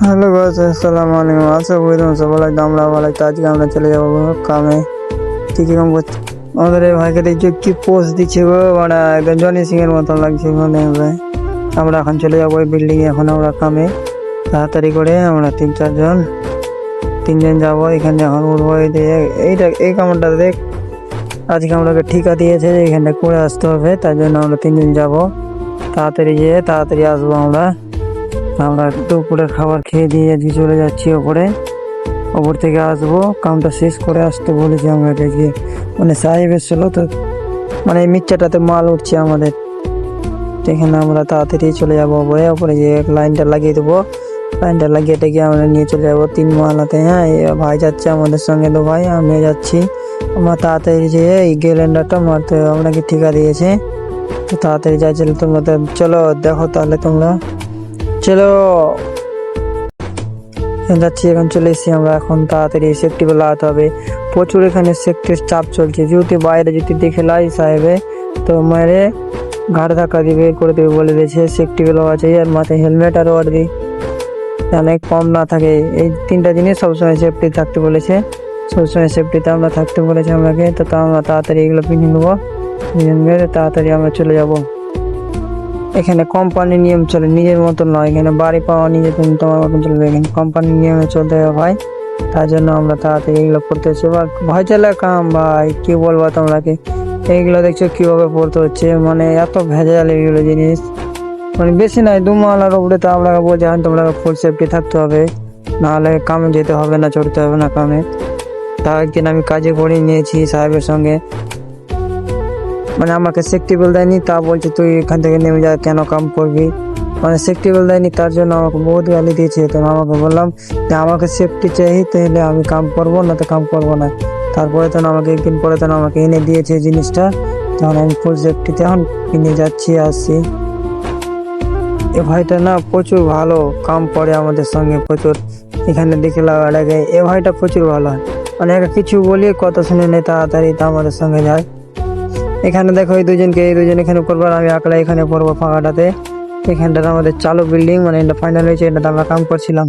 Hello guys, আসসালামু আলাইকুম। আশা করি তোমরা সবাই আমরা ভালো। তো আজকে আমরা চলে যাবো কামে। কি কি কাম করছে আমাদের এই ভাইকে? দেখছো কি পোস্ট দিচ্ছে গো, মানে একদম জনি সিং এর মতো লাগছে মনে হবে। আমরা এখন চলে যাবো ওই বিল্ডিং এ, এখন আমরা কামে তাড়াতাড়ি করে আমরা তিনজন যাবো। এখানে এখন উঠবো। এইটা এই কামটা দেখ, আজকে আমাকে ঠিকা দিয়েছে যে এখানটা করে আসতে হবে, তার জন্য আমরা তিনজন যাবো। তাড়াতাড়ি যেয়ে তাড়াতাড়ি আসবো আমরা। আমরা দুপুরের খাবার খেয়ে দিয়ে আজকে চলে যাচ্ছি ওপরে। ওপর থেকে আসবো, কামটা শেষ করে আসতে বলেছি আমরা গিয়ে। মানে সাহেব এসেছিল তো, মানে এই মিক্সচারটাতে মাল উঠছে আমাদের। তো এখানে আমরা তাড়াতাড়ি চলে যাবো ওপরে। ওপরে গিয়ে লাইনটা লাগিয়ে দেবো। লাইনটা লাগিয়ে টেকে আমরা নিয়ে চলে যাবো 3 মালাতে। হ্যাঁ, ভাই যাচ্ছে আমাদের সঙ্গে, তো ভাই আমি যাচ্ছি। আমরা তাড়াতাড়ি যেয়ে এই গ্যালেন্ডারটা মারতে আপনাকে ঠিকা দিয়েছে। তো তাড়াতাড়ি যাচ্ছিল তোমরা, তো চলো দেখো তাহলে তোমরা। চলো যাচ্ছি, এখন চলে এসেছি আমরা। এখন তাড়াতাড়ি সেফটি বেল লাগাতে হবে। প্রচুর এখানে সেফটির চাপ চলছে, যেহেতু বাইরে যদি দেখে লাই সাহেবে তো মেরে ঘাড় ধাক্কা দিয়ে বের করে দেবে বলে দিয়েছে। সেফটি বেল আছে আর মাথায় হেলমেট আর ওয়ার্ডি অনেক কম না থাকে। এই 3টা জিনিস সবসময় সেফটি থাকতে বলেছে। সবসময় সেফটিতে আমরা থাকতে বলেছে আমাকে। তো আমরা তাড়াতাড়ি এগুলো কিনে নেবো, তাড়াতাড়ি আমরা চলে যাব। এখানে কোম্পানির নিয়ম চলে, নিজের মতো নয়। এখানে বাড়ি পাওয়া নিজে তুমি তোমার মতন চলবে, এখানে কোম্পানির নিয়মে চলতে হবে ভাই। তার জন্য আমরা তাড়াতাড়ি এগুলো পড়তে হচ্ছে। ভয় চালা কাম ভাই, কি বলবো তোমরাকে। এইগুলো দেখছো কিভাবে পড়তে হচ্ছে, মানে এত ভেজাল এইগুলো জিনিস। মানে বেশি নয়, 2 মালার উপরে তো আপনাকে বলছে তোমরা ফুল সেফটি থাকতে হবে, নাহলে কামে যেতে হবে না, চড়তে হবে না কামে। তা একদিন আমি কাজে করে নিয়েছি সাহেবের সঙ্গে, মানে আমাকে সেফটি বেল দেয়নি, তা বলছে তুই এখান থেকে নেমে যা, কেন কাম করবি। মানে সেফটি বেল দেয়নি, তার জন্য আমাকে বহুত গালি দিয়েছে। তো আমাকে বললাম যে আমাকে সেফটি চাই, তাহলে আমি কাম করবো, না তো কাম করবো না। তারপরে তো আমাকে একদিন পরে তো আমাকে এনে দিয়েছে জিনিসটা, তখন আমি ফুল সেফটিতে এখন কিনে যাচ্ছি আসছি। এ ভাইটা না প্রচুর ভালো কাম করে আমাদের সঙ্গে, প্রচুর। এখানে দেখে লাগে এ ভাইটা প্রচুর ভালো হয়, মানে একে কিছু বলি কথা শুনে নেই, তাড়াতাড়ি তা আমাদের সঙ্গে যায়। এখানে দেখো এই দুজন এখানে পড়বো, আর আমি একলা এখানে পড়বো ফাঁকাটাতে। এখানটা আমাদের চালু বিল্ডিং, মানে এটা ফাইনাল হয়েছে, এটা আমরা কাম করছিলাম।